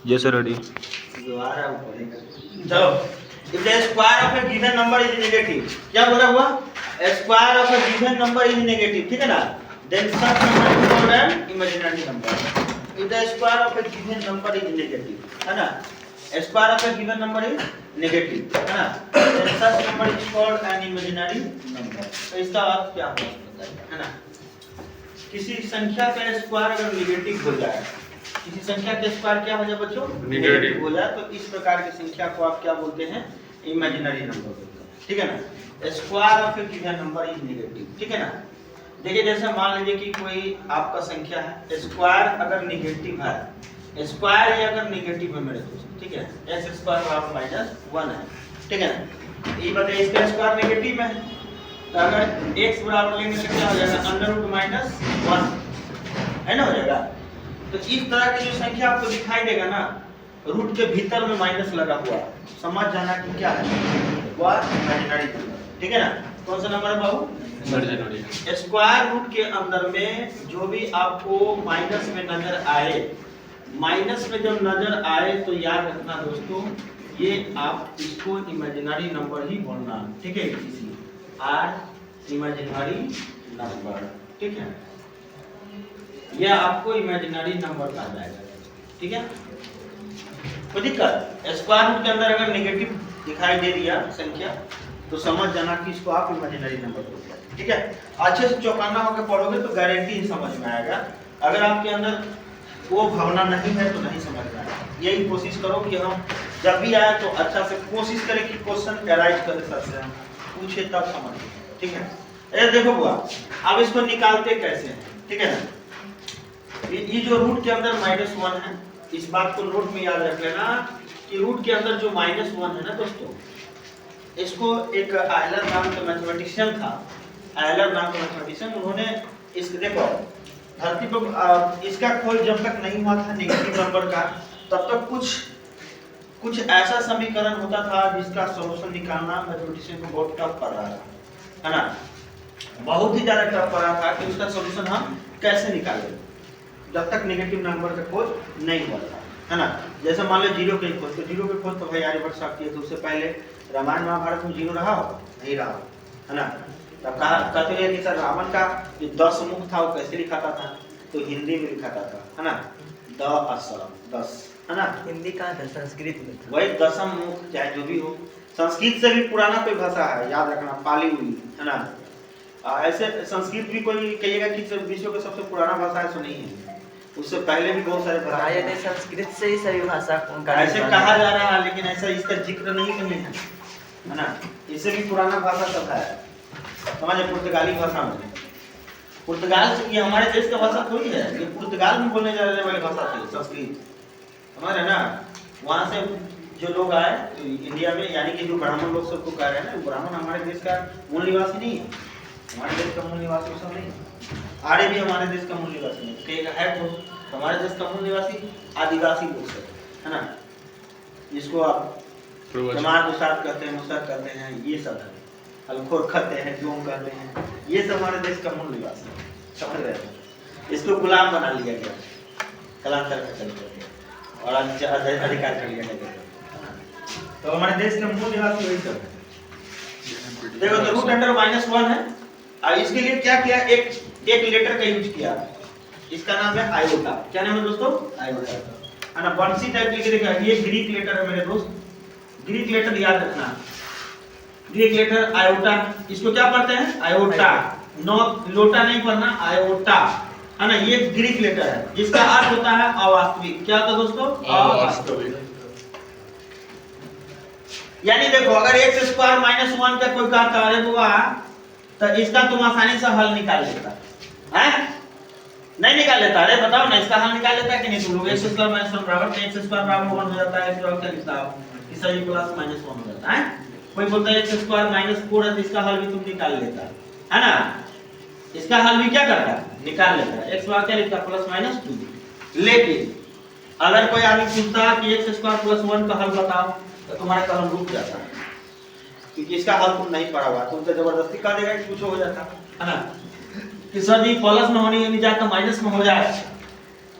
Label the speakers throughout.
Speaker 1: जैसे रेडी।
Speaker 2: दोबारा पढ़ेगा। चलो, if the square of a given number is negative, क्या बोला हुआ? Square of a given number is negative, ठीक है ना? Then such number is called an imaginary number. If the square of a given number is negative, है ना? Square of a given number is negative, है ना? Then such number is called an imaginary number. तो इसका अर्थ क्या होगा? है ना? किसी संख्या का स्क्वायर अगर नेगेटिव हो जाए, किसी संख्या का स्क्वायर क्या हो जाए बच्चों? नेगेटिव हो जाए, तो इस प्रकार की संख्या को आप क्या बोलते हैं? इमेजिनरी नंबर बोलते हैं, ठीक है ना? Square of A given number is negative, ठीक है ना? देखिए जैसे मान लीजिए कि कोई आपका संख्या है, स्क्वायर अगर नेगेटिव है, स्क्वायर ये अगर नेगेटिव है मेरे दोस्त, ठीक है, x स्क्वायर बराबर माइनस 1 है, ठीक है ना? ये बताइए इसका स्क्वायर नेगेटिव है, तो अगर x बराबर लेंगे तो क्या हो जाएगा? अंडर रूट माइनस 1 है ना, हो जाएगा। तो इस तरह की जो संख्या आपको दिखाई देगा ना, रूट के भीतर में माइनस लगा हुआ, समझ जाना कि क्या है, वह इमेजिनरी नंबर, ठीक है ना? कौन सा नंबर है बाबू? इमेजिनरी। स्क्वायर रूट के अंदर में जो भी आपको माइनस में नजर आए, माइनस में जब नजर आए तो याद रखना दोस्तों, ये आप इसको इमेजिनरी नंबर ही बोलना, ठीक है? इसलिए आर इमेजिनरी नंबर, ठीक है? यह आपको इमेजिनरी नंबर कहा जाएगा, ठीक है? कोई दिक्कत? स्क्वायर रूट के अंदर अगर नेगेटिव दिखाई दे दिया संख्या, तो समझ जाना कि इसको आप इमेजिनरी नंबर बोलते हैं, ठीक है? अच्छे से चौकन्ना होकर पढ़ोगे तो गारंटी समझ में आएगा। अगर आपके अंदर वो भावना नहीं है तो नहीं समझ में आएगा। यही कोशिश करो कि हम जब भी आए तो अच्छा से कोशिश करें कि क्वेश्चन एराइज करें, सबसे हम पूछे तब समझ, ठीक है? ये देखो बुआ, अब इसको निकालते कैसे हैं, ठीक है ना? ये जो रूट के अंदर -1 है, इस बात को नोट में याद रख लेना कि रूट के अंदर जो -1 है ना दोस्तों, इसको एक आयलर नाम का मैथमेटिशियन था, आयलर नाम का मैथमेटिशियन, उन्होंने इस देखो धरती पर इसका खोज जब तक नहीं हुआ था नेगेटिव नंबर का, तब तक कुछ ऐसा समीकरण होता था जिसका सॉल्यूशन निकालना मैथमेटिशियन को बहुत टफ पड़ रहा था, है ना? बहुत ही ज्यादा टफ पड़ रहा था कि उसका सॉल्यूशन हम कैसे निकालें जब तक नेगेटिव नंबर का खोज नहीं हुआ था, है ना? जैसे मान लो जीरो के खोज, तो जीरो के खोज तो भाई आर्यभट्ट साहब किए, तो उससे पहले रामायण महाभारत में जीरो रहा हो? नहीं रहा, है ना? तब कहते हैं कि सर रावण का जो 10 मुख था वो कैसे लिखाता था? तो हिंदी में लिखाता था, है ना? 10, है ना?
Speaker 3: हिंदी का संस्कृत में था।
Speaker 2: वही 10म मुख, चाहे जो भी हो, संस्कृत से भी पुराना कोई भाषा है, याद रखना, पाली हुई, है ना? ऐसे संस्कृत भी कोई कहिएगा कि विश्व का सबसे पुराना भाषा है, सो नहीं है, उससे पहले भी बहुत सारे भाषा,
Speaker 3: संस्कृत से ही सभी भाषा
Speaker 2: ऐसे कहा जा रहा है, लेकिन ऐसा इसका जिक्र नहीं कहीं है ना? इससे भी पुराना भाषा सब है, समझे? पुर्तगाली भाषा में, पुर्तगाल से, ये हमारे देश का भाषा थोड़ी है, ये पुर्तगाल में बोलने जाने वाली भाषा थी संस्कृत, समझ रहे ना? वहाँ से जो लोग आए तो इंडिया में, यानी कि जो ब्राह्मण लोग सबको कह रहे हैं ना, ब्राह्मण हमारे देश का मूल निवासी नहीं है, हमारे देश का मूल निवासी सब नहीं है, आर्य भी हमारे देश का मूल निवासी नहीं कहेगा है, तो हमारे देश का मूल निवासी आदिवासी लोग सब, है ना? जिसको आप जमात उसाद कहते हैं, मुसर कहते हैं, ये सब है, अलखोर कहते हैं, जोम कहते हैं, ये सब हमारे देश का मूल निवासी है, समझ रहे हैं? इसको गुलाम बना लिया गया कालांतर में चल करके, और अधिकार कर लिया गया, तो हमारे देश का मूल निवासी वही सब है। देखो तो रूट अंडर -1 है, और इसके लिए क्या किया, एक लेटर का यूज किया, इसका नाम है आयोटा। क्या नाम है दोस्तों? आयोटा, है ना? बंसी टाइप लिख देखा, ये ग्रीक लेटर है मेरे दोस्त, ग्रीक लेटर याद रखना, ग्रीक लेटर आयोटा, इसको क्या पढ़ते हैं? आयोटा, नो लोटा नहीं पढ़ना, आयोटा, है ना? ये ग्रीक लेटर है जिसका अर्थ होता है अवास्तविक। क्या होता है दोस्तों? अवास्तविक। यानी देखो अगर x स्क्वायर -1 का कोई कहता है बुआ, तो इसका तुम आसानी से हल निकाल लेता है? नहीं निकाल लेता? अरे बताओ ना, इसका हल निकाल लेता है कि नहीं तुम लोग? x स्क्वायर -1 बराबर x स्क्वायर बराबर 1 हो जाता है, फिर क्या लिखता है? इसका भी प्लस -1 हो जाता है। कोई बोलता है x स्क्वायर -4 है, तो इसका हल भी तुम निकाल लेता है ना? इसका हल भी क्या करता है? निकाल लेता है। x स्क्वायर क्या लिखता है? +-2। लेकिन अगर कोई आदमी पूछता है कि x स्क्वायर +1 का हल बताओ, तो तुम्हारा कलम रुक जाता है, क्योंकि इसका हल तुम नहीं पढ़ा हुआ, तुम तो जबरदस्ती कह देगा कि कुछ हो जाता है ना? कि सर जी प्लस में होने नहीं जाता, माइनस में हो जाए,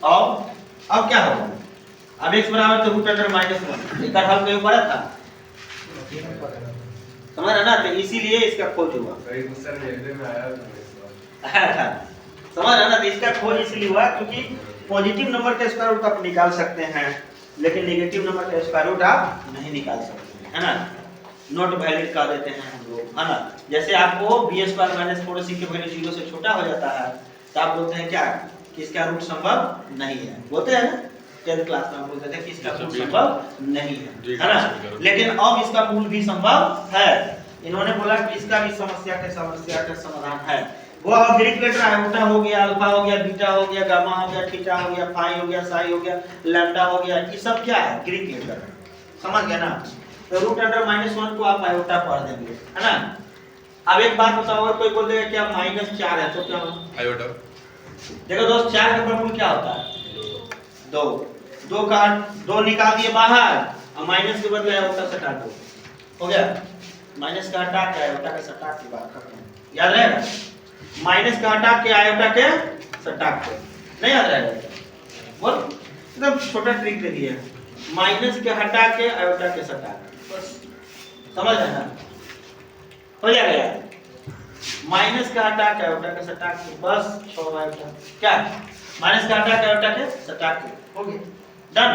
Speaker 2: अब क्या होगा? अब x बराबर तो रूट अंडर माइनस 1 इसका हल कहीं पड़ा था, समझ रहे ना, तो इसीलिए इसका खोज हुआ।
Speaker 1: कई क्वेश्चन नेगेटिव में आया
Speaker 2: था समझ रहे ना, तो इसका खोज इसलिए हुआ क्योंकि पॉजिटिव नंबर का स्क्वायर रूट आप निकाल सकते हैं लेकिन नेगेटिव नंबर का स्क्वायर रूट आप नहीं निकाल सकते, है ना, नॉट वैलिड कह देते हैं हम लोग, है ना। जैसे आपको b² - 4ac की वैल्यू 0 से छोटा हो जाता है तो आप बोलते हैं क्या कि इसका रूट संभव नहीं है, बोलते हैं ना 10th क्लास में हम बोलते थे कि इसका मूल संभव नहीं है ना, लेकिन अब इसका मूल भी संभव है। इन्होंने बोला कि इसका भी समस्या का समाधान है। वो अब ग्रीक लेटर आयोटा हो गया, अल्फा हो गया, बीटा हो गया, गामा हो गया, थीटा हो गया, फाई हो गया, साई हो गया, लैम्डा हो गया, ये सब क्या है ग्रीक लेटर है, समझ गए ना। तो रूट अंडर -1 को आप आयोटा पढ़ देंगे, है ना। अब एक बात बताओ, अगर कोई बोल देगा कि आप -4 है तो क्या होगा आयोटा। देखो दोस्त 4 का वर्गमूल क्या होता है 2, 2 का 2 निकाल दिए बाहर और माइनस के बदले आयोटा सटा दो, हो गया। माइनस का हटा के आयोटा के सटा की बात खत्म, याद रहेगा। माइनस का हटा के आयोटा के सटा के, नहीं याद रहेगा, बोल एकदम छोटा ट्रिक दे दिया, माइनस के हटा के आयोटा के सटा के, बस समझ रहे ना, हो जाएगा यार। माइनस का हटा के आयोटा के सटा के, बस 6 आयोटा क्या, माइनस का हटा के आयोटा के सटा के, हो गया, डन।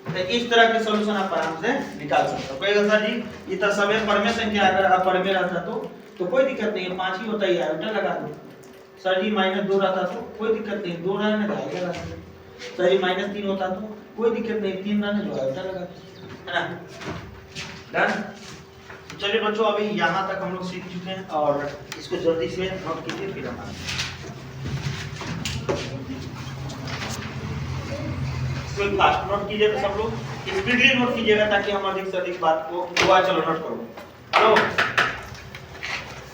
Speaker 2: तो इस तरह के सॉल्यूशन आप आराम से निकाल सकते हो। कोई सर जी ये तो सब परमे संख्या अगर आप परमे रहता तो कोई दिक्कत नहीं है, 5 ही होता है, आयोटा लगा दो। सर जी -2 रहता तो कोई दिक्कत नहीं, 2 रहने दो आयोटा लगा दो। सर जी -3 होता तो कोई दिक्कत नहीं, 3 रहने दो आयोटा लगा दो, है ना, डन। चलिए बच्चों अभी यहाँ तक हम लोग सीख चुके हैं और इसको जल्दी से नोट कीजिए फिर हम कोई फास्ट नोट कीजिए तो सब लोग स्पीडली नोट कीजिएगा ताकि हम अधिक से अधिक बात को हुआ। चलो नोट करो। हेलो,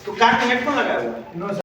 Speaker 2: तो कान में हेडफोन लगा हुआ है?